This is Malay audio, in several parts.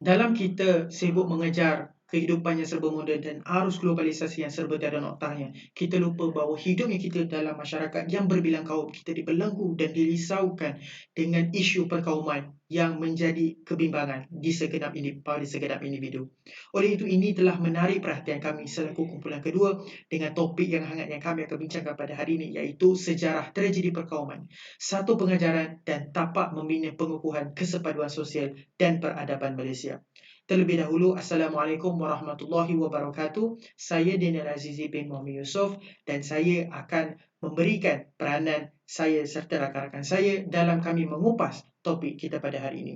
Dalam kita sibuk mengejar kehidupan yang serba moden dan arus globalisasi yang serba tiada noktahnya, kita lupa bahawa hidupnya kita dalam masyarakat yang berbilang kaum, kita dibelenggu dan dirisaukan dengan isu perkauman yang menjadi kebimbangan pada segenap individu. Oleh itu, ini telah menarik perhatian kami selaku kumpulan kedua dengan topik yang hangat yang kami akan bincangkan pada hari ini, iaitu sejarah tragedi perkauman, satu pengajaran dan tapak membina pengukuhan kesepaduan sosial dan peradaban Malaysia. Terlebih dahulu, Assalamualaikum warahmatullahi wabarakatuh. Saya Daniel Azizi bin Muhammad Yusof dan saya akan memberikan peranan saya serta rakan-rakan saya dalam kami mengupas topik kita pada hari ini.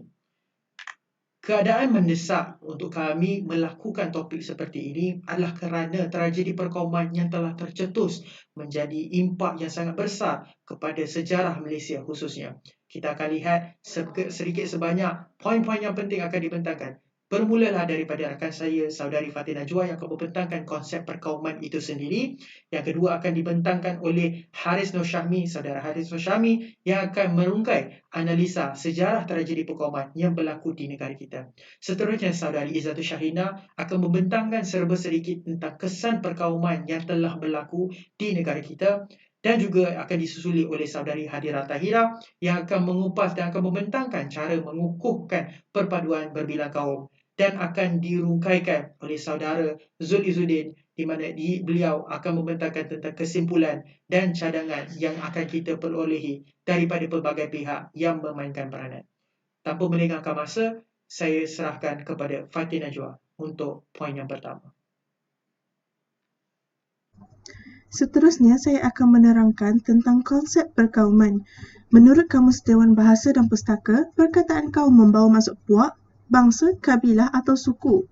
Keadaan mendesak untuk kami melakukan topik seperti ini adalah kerana tragedi perkauman yang telah tercetus menjadi impak yang sangat besar kepada sejarah Malaysia khususnya. Kita akan lihat sedikit sebanyak poin-poin yang penting akan dibentangkan. Bermulalah daripada rakan saya, saudari Fatin Najwa, yang akan membentangkan konsep perkauman itu sendiri. Yang kedua akan dibentangkan oleh Haris Nur Syahmi, saudara Haris Nur Syahmi, yang akan merungkai analisa sejarah tragedi perkauman yang berlaku di negara kita. Seterusnya, saudari Izzatul Syahina akan membentangkan serba sedikit tentang kesan perkauman yang telah berlaku di negara kita. Dan juga akan disusuli oleh saudari Hadira Tahira yang akan mengupas dan akan membentangkan cara mengukuhkan perpaduan berbilang kaum, dan akan dirungkaikan oleh saudara Zul Izzuddin, di mana beliau akan membentangkan tentang kesimpulan dan cadangan yang akan kita perolehi daripada pelbagai pihak yang memainkan peranan. Tanpa melengahkan masa, saya serahkan kepada Fatin Najwa untuk poin yang pertama. Seterusnya, saya akan menerangkan tentang konsep perkauman. Menurut Kamus Dewan Bahasa dan Pustaka, perkataan kaum membawa maksud puak, bangsa, kabilah atau suku.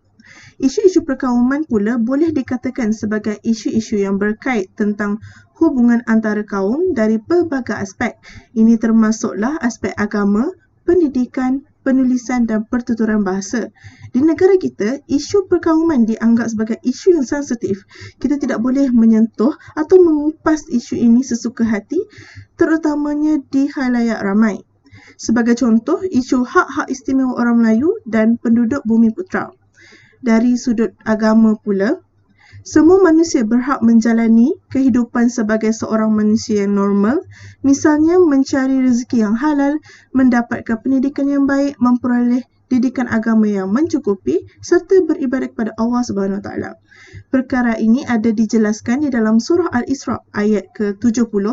Isu-isu perkauman pula boleh dikatakan sebagai isu-isu yang berkait tentang hubungan antara kaum dari pelbagai aspek. Ini termasuklah aspek agama, pendidikan, penulisan dan pertuturan bahasa. Di negara kita, isu perkauman dianggap sebagai isu yang sensitif. Kita tidak boleh menyentuh atau mengupas isu ini sesuka hati, terutamanya di khalayak ramai. Sebagai contoh, isu hak-hak istimewa orang Melayu dan penduduk Bumi Putra. Dari sudut agama pula, semua manusia berhak menjalani kehidupan sebagai seorang manusia yang normal, misalnya mencari rezeki yang halal, mendapatkan pendidikan yang baik, memperoleh didikan agama yang mencukupi serta beribadat kepada Allah Subhanahu Wa Taala. Perkara ini ada dijelaskan di dalam surah Al-Isra ayat ke-70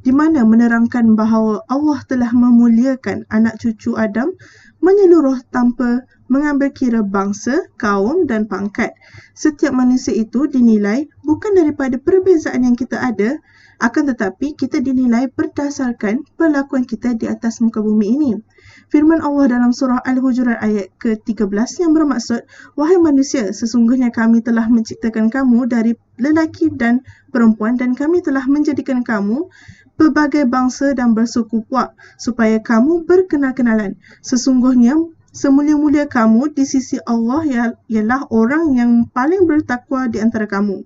di mana menerangkan bahawa Allah telah memuliakan anak cucu Adam menyeluruh tanpa mengambil kira bangsa, kaum dan pangkat. Setiap manusia itu dinilai bukan daripada perbezaan yang kita ada, akan tetapi kita dinilai berdasarkan perlakuan kita di atas muka bumi ini. Firman Allah dalam surah Al-Hujurat ayat ke-13 yang bermaksud, "Wahai manusia, sesungguhnya kami telah menciptakan kamu dari lelaki dan perempuan dan kami telah menjadikan kamu pelbagai bangsa dan bersuku puak supaya kamu berkenal-kenalan. Sesungguhnya semulia-mulia kamu di sisi Allah ialah orang yang paling bertakwa di antara kamu.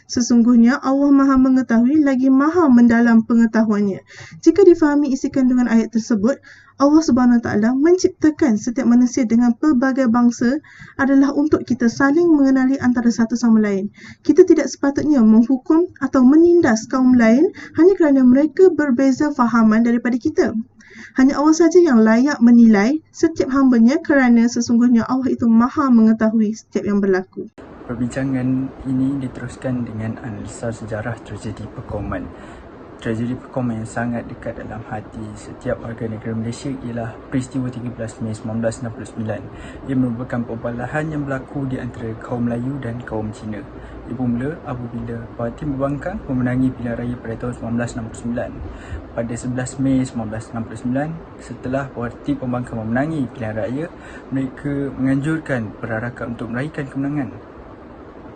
Sesungguhnya Allah Maha mengetahui lagi Maha mendalam pengetahuannya." Jika difahami isi kandungan ayat tersebut, Allah Subhanahu Wa Taala menciptakan setiap manusia dengan pelbagai bangsa adalah untuk kita saling mengenali antara satu sama lain. Kita tidak sepatutnya menghukum atau menindas kaum lain hanya kerana mereka berbeza fahaman daripada kita. Hanya Allah saja yang layak menilai setiap hamba-Nya kerana sesungguhnya Allah itu Maha mengetahui setiap yang berlaku. Perbincangan ini diteruskan dengan analisa sejarah tragedi perkauman. Tragedi perkauman yang sangat dekat dalam hati setiap warga negara Malaysia ialah peristiwa 13 Mei 1969. Ia merupakan perbalahan yang berlaku di antara kaum Melayu dan kaum Cina. Ia bermula apabila parti pembangkang memenangi pilihan raya pada tahun 1969. Pada 11 Mei 1969, setelah parti pembangkang memenangi pilihan raya, mereka menganjurkan perarakan untuk meraihkan kemenangan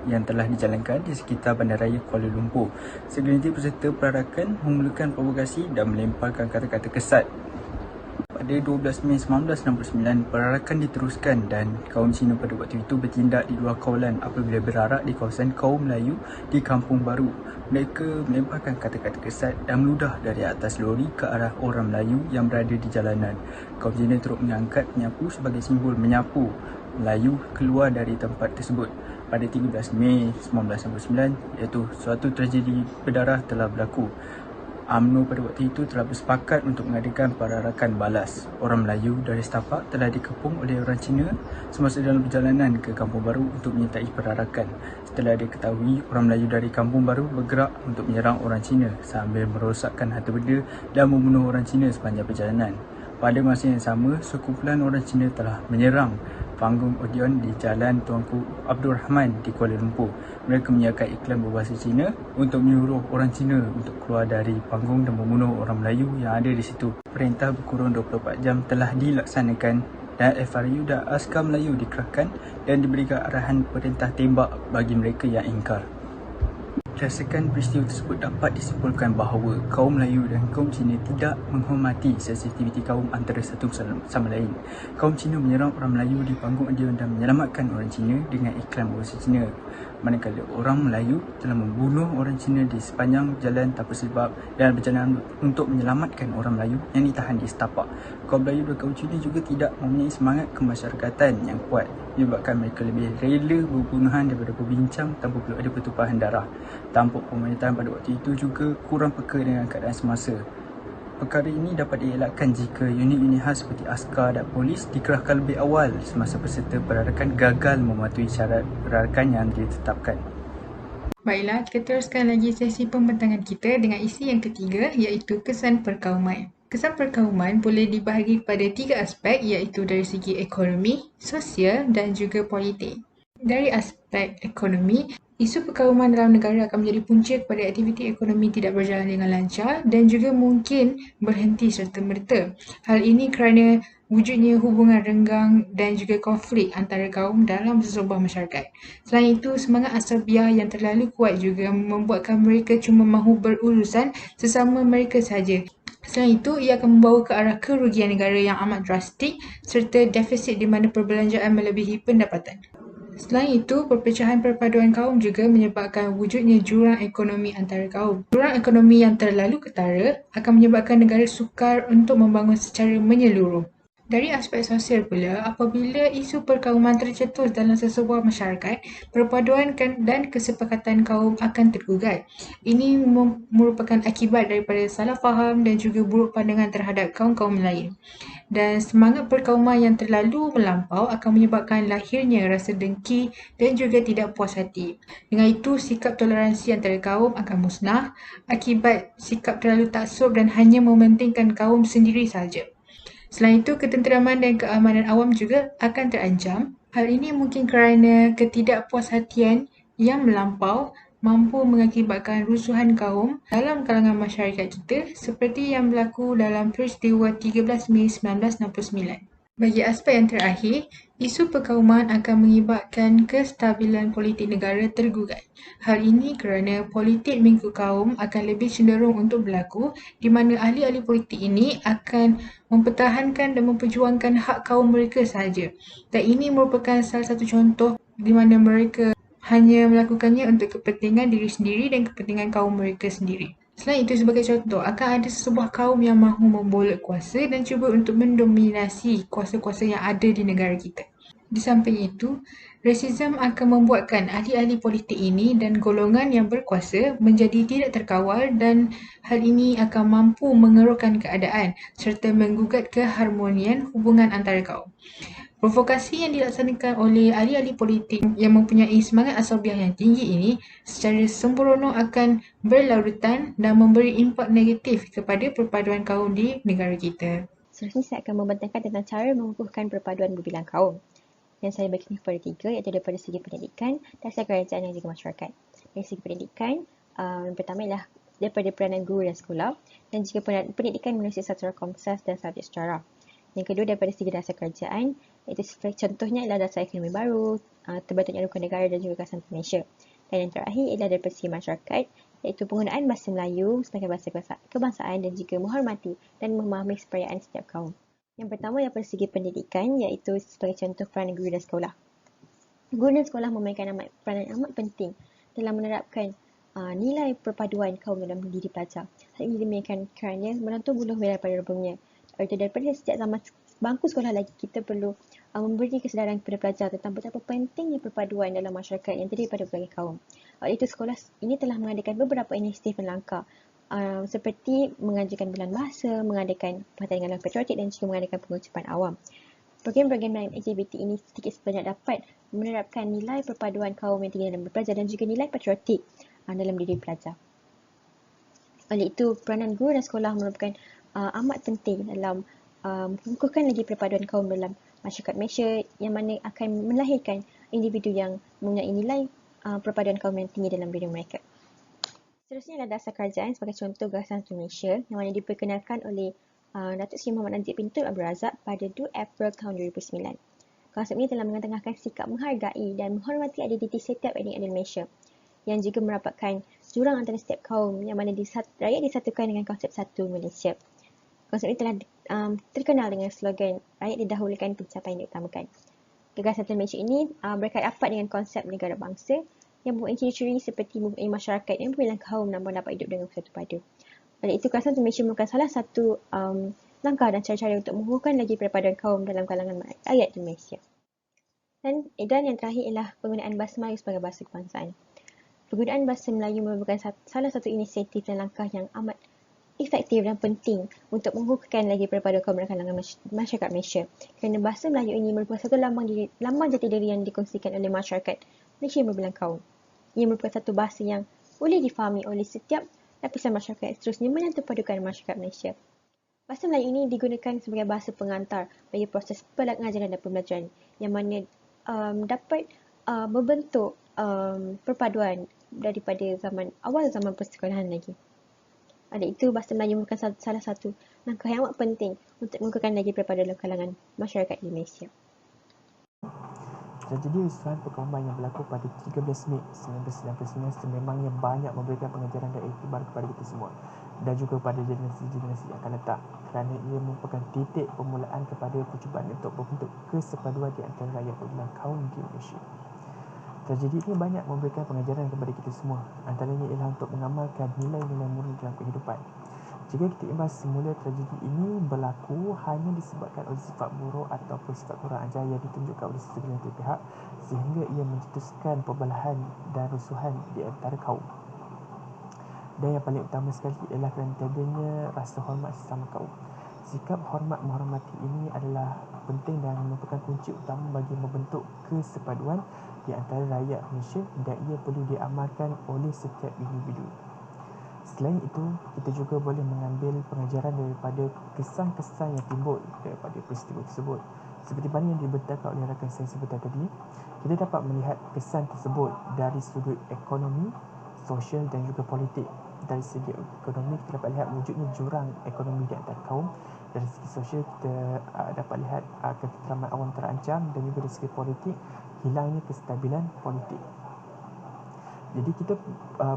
yang telah dijalankan di sekitar Bandaraya Kuala Lumpur. Segelintir peserta perarakan memulakan provokasi dan melemparkan kata-kata kesat. Pada 12 Mei 1969, perarakan diteruskan dan kaum Cina pada waktu itu bertindak di luar kawalan apabila berarak di kawasan kaum Melayu di Kampung Baru. Mereka melemparkan kata-kata kesat dan meludah dari atas lori ke arah orang Melayu yang berada di jalanan. Kaum Cina terus mengangkat penyapu sebagai simbol menyapu Melayu keluar dari tempat tersebut pada 13 Mei 1969, iaitu suatu tragedi berdarah telah berlaku. UMNO pada waktu itu telah bersepakat untuk mengadakan perarakan balas. Orang Melayu dari setapak telah dikepung oleh orang Cina semasa dalam perjalanan ke Kampung Baru untuk menyertai perarakan. Setelah diketahui, orang Melayu dari Kampung Baru bergerak untuk menyerang orang Cina sambil merosakkan harta benda dan membunuh orang Cina sepanjang perjalanan. Pada masa yang sama, sekumpulan orang Cina telah menyerang panggung Odeon di Jalan Tuanku Abdul Rahman di Kuala Lumpur. Mereka menyiarkan iklan berbahasa Cina untuk menyuruh orang Cina untuk keluar dari panggung dan membunuh orang Melayu yang ada di situ. Perintah berkurun 24 jam telah dilaksanakan dan FRU dan askar Melayu dikerahkan dan diberikan arahan perintah tembak bagi mereka yang ingkar. Berdasarkan peristiwa tersebut dapat disimpulkan bahawa kaum Melayu dan kaum Cina tidak menghormati sensitiviti kaum antara satu sama lain. Kaum Cina menyerang orang Melayu di panggung Odeon dan menyelamatkan orang Cina dengan iklan berbahasa Cina. Manakala orang Melayu telah membunuh orang Cina di sepanjang jalan tanpa sebab dan berjalanan untuk menyelamatkan orang Melayu yang ditahan di setapak. Kaum Melayu dan kaum Cina juga tidak mempunyai semangat kemasyarakatan yang kuat, menyebabkan mereka lebih rela berbunuhan daripada berbincang tanpa perlu ada pertumpahan darah. Tampuk pemerintahan pada waktu itu juga kurang peka dengan keadaan semasa. Perkara ini dapat dielakkan jika unit-unit khas seperti askar dan polis dikerahkan lebih awal semasa peserta perarakan gagal mematuhi syarat perarakan yang ditetapkan. Baiklah, kita teruskan lagi sesi pembentangan kita dengan isi yang ketiga, iaitu kesan perkauman. Kesan perkauman boleh dibahagi kepada 3 aspek, iaitu dari segi ekonomi, sosial dan juga politik. Dari aspek ekonomi, isu perkauman dalam negara akan menjadi punca kepada aktiviti ekonomi tidak berjalan dengan lancar dan juga mungkin berhenti serta-merta. Hal ini kerana wujudnya hubungan renggang dan juga konflik antara kaum dalam sesebuah masyarakat. Selain itu, semangat asabiah yang terlalu kuat juga membuatkan mereka cuma mahu berurusan sesama mereka sahaja. Selain itu, ia akan membawa ke arah kerugian negara yang amat drastik serta defisit di mana perbelanjaan melebihi pendapatan. Selain itu, perpecahan perpaduan kaum juga menyebabkan wujudnya jurang ekonomi antara kaum. Jurang ekonomi yang terlalu ketara akan menyebabkan negara sukar untuk membangun secara menyeluruh. Dari aspek sosial pula, apabila isu perkauman tercetus dalam sesebuah masyarakat, perpaduan dan kesepakatan kaum akan tergugat. Ini merupakan akibat daripada salah faham dan juga buruk pandangan terhadap kaum-kaum lain. Dan semangat perkauman yang terlalu melampau akan menyebabkan lahirnya rasa dengki dan juga tidak puas hati. Dengan itu, sikap toleransi antara kaum akan musnah akibat sikap terlalu taksub dan hanya mementingkan kaum sendiri sahaja. Selain itu, ketenteraman dan keamanan awam juga akan terancam. Hal ini mungkin kerana ketidakpuashatian yang melampau mampu mengakibatkan rusuhan kaum dalam kalangan masyarakat kita seperti yang berlaku dalam peristiwa 13 Mei 1969. Bagi aspek yang terakhir, isu perkauman akan mengibatkan kestabilan politik negara tergugat. Hal ini kerana politik mengikut kaum akan lebih cenderung untuk berlaku di mana ahli-ahli politik ini akan mempertahankan dan memperjuangkan hak kaum mereka sahaja. Dan ini merupakan salah satu contoh di mana mereka hanya melakukannya untuk kepentingan diri sendiri dan kepentingan kaum mereka sendiri. Selain itu, sebagai contoh, akan ada sebuah kaum yang mahu membolek kuasa dan cuba untuk mendominasi kuasa-kuasa yang ada di negara kita. Di samping itu, rasisme akan membuatkan ahli-ahli politik ini dan golongan yang berkuasa menjadi tidak terkawal dan hal ini akan mampu mengerukkan keadaan serta menggugat keharmonian hubungan antara kaum. Provokasi yang dilaksanakan oleh ahli-ahli politik yang mempunyai semangat asabiah yang tinggi ini secara sembrono akan berlarutan dan memberi impak negatif kepada perpaduan kaum di negara kita. Seterusnya saya akan membentangkan tentang cara mengukuhkan perpaduan berbilang kaum. Yang saya bagi kepada 3 iaitu daripada segi pendidikan, dasar kerajaan dan juga masyarakat. Dari segi pendidikan, yang pertama ialah daripada peranan guru dan sekolah dan juga pendidikan menerusi sastra komsas dan subjek sejarah. Yang kedua daripada segi dasar kerajaan, iaitu contohnya ialah dasar ekonomi baru, terbentuknya rukun negara dan juga kawasan Malaysia. Dan yang terakhir ialah daripada segi masyarakat, iaitu penggunaan bahasa Melayu sebagai bahasa kebangsaan dan juga menghormati dan memahami perayaan setiap kaum. Yang pertama daripada segi pendidikan, iaitu sebagai contoh peranan guru dan sekolah. Guru dan sekolah memainkan peranan amat penting dalam menerapkan nilai perpaduan kaum dalam diri pelajar. Hal ini demikian kerana menentu buluh merah pada rebungnya. Daripada sejak zaman bangku sekolah lagi, kita perlu memberi kesedaran kepada pelajar tentang betapa pentingnya perpaduan dalam masyarakat yang terdiri pada berbagai kaum. Oleh itu, sekolah ini telah mengadakan beberapa inisiatif dan langkah seperti mengajukan bulan bahasa, mengadakan pertandingan patriotik dan juga mengadakan pengucapan awam. Program-program lain aktiviti ini sedikit sebanyak dapat menerapkan nilai perpaduan kaum yang tinggi dalam belajar dan juga nilai patriotik dalam diri pelajar. Oleh itu, peranan guru dan sekolah merupakan amat penting dalam mengukuhkan lagi perpaduan kaum dalam masyarakat Malaysia yang mana akan melahirkan individu yang mempunyai nilai perpaduan kaum yang tinggi dalam diri mereka. Seterusnya adalah dasar kerajaan sebagai contoh gagasan Malaysia yang mana diperkenalkan oleh Datuk Seri Muhammad Najib Pintu Abdul Razak pada 2 April tahun 2009. Konsep ini telah mengetengahkan sikap menghargai dan menghormati identiti setiap etnik di Malaysia yang juga merapatkan jurang antara setiap kaum yang mana rakyat disatukan dengan konsep satu Malaysia. Konsep ini telah terkenal dengan slogan rakyat didahulukan, pencapaian diutamakan. Gagasan Malaysia ini berkait rapat dengan konsep negara bangsa yang mempunyai ciri-ciri seperti mempunyai masyarakat yang berbilang kaum namun dapat hidup dengan bersatu padu. Oleh itu, Gagasan Malaysia merupakan salah satu langkah dan cara-cara untuk mengukuhkan lagi perpaduan kaum dalam kalangan rakyat di Malaysia. Dan yang terakhir ialah penggunaan bahasa Melayu sebagai bahasa kebangsaan. Penggunaan bahasa Melayu merupakan salah satu inisiatif dan langkah yang amat efektif dan penting untuk mengukuhkan lagi perpaduan kaum dalam kalangan masyarakat Malaysia. Kerana bahasa Melayu ini merupakan satu lambang jati diri yang dikongsikan oleh masyarakat Malaysia yang berbilang kaum. Ia merupakan satu bahasa yang boleh difahami oleh setiap lapisan masyarakat, seterusnya menyatu padukan masyarakat Malaysia. Bahasa Melayu ini digunakan sebagai bahasa pengantar bagi proses pengajaran dan pembelajaran yang mana dapat membentuk perpaduan daripada awal zaman persekolahan lagi. Oleh itu, bahasa Melayu merupakan salah satu langkah yang amat penting untuk mengukuhkan lagi perpaduan dalam kalangan masyarakat di Malaysia. Tragedi rusuhan perkauman yang berlaku pada 13 Mei 1999 sememangnya banyak memberikan pengajaran dan iktibar kepada kita semua dan juga kepada generasi-generasi yang akan datang kerana ia merupakan titik permulaan kepada percubaan untuk membentuk kesepaduan di antara rakyat berbelah kaum di Malaysia. Tragedi ini banyak memberikan pengajaran kepada kita semua, antaranya ialah untuk mengamalkan nilai-nilai murni dalam kehidupan. Jika kita imbas semula tragedi ini berlaku hanya disebabkan oleh sifat buruk ataupun sifat kurang ajar yang ditunjukkan oleh segelintir pihak sehingga ia mencetuskan perbelahan dan rusuhan di antara kaum. Dan yang paling utama sekali ialah kerana tiadanya rasa hormat sesama kaum. Sikap hormat menghormati ini adalah penting dan merupakan kunci utama bagi membentuk kesepaduan di antara rakyat Malaysia dan ia perlu diamalkan oleh setiap individu. Selain itu, kita juga boleh mengambil pengajaran daripada kesan-kesan yang timbul daripada peristiwa tersebut. Seperti mana yang dibentangkan oleh rakan saya sebentar tadi, kita dapat melihat kesan tersebut dari sudut ekonomi, sosial dan juga politik. Dari segi ekonomi, kita dapat lihat wujudnya jurang ekonomi di antara kaum. Dari segi sosial, kita dapat lihat ketenteraman awam terancam dan juga dari segi politik, hilangnya kestabilan politik. Jadi kita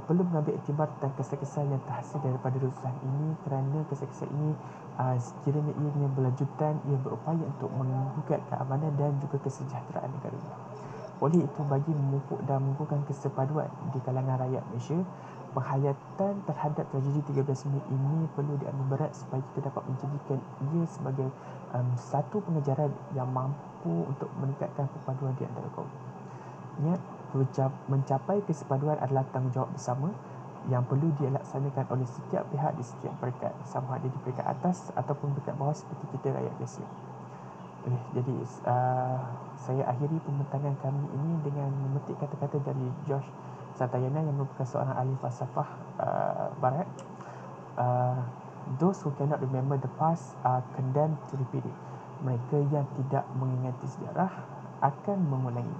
perlu mengambil iktibar tentang kesan-kesan yang terhasil daripada rusuhan ini kerana kesan-kesan ini sekiranya ianya berlanjutan, ia berupaya untuk menggugat keamanan dan juga kesejahteraan negara. Oleh itu, bagi memupuk dan mengukuhkan kesepaduan di kalangan rakyat Malaysia, penghayatan terhadap tragedi 13 Mei ini perlu diambil berat supaya kita dapat menjadikan ia sebagai satu pengajaran yang mampu untuk meningkatkan perpaduan di antara kaum. Mencapai kesepaduan adalah tanggungjawab bersama yang perlu dilaksanakan oleh setiap pihak di setiap peringkat, sama ada di peringkat atas ataupun peringkat bawah seperti kita rakyat biasa. Jadi saya akhiri pembentangan kami ini dengan memetik kata-kata dari Josh Satayana yang merupakan seorang ahli falsafah barat. Those who cannot remember the past are condemned to repeat it. Mereka yang tidak mengingati sejarah akan mengulangi.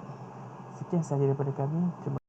Sekian sahaja daripada kami. Terima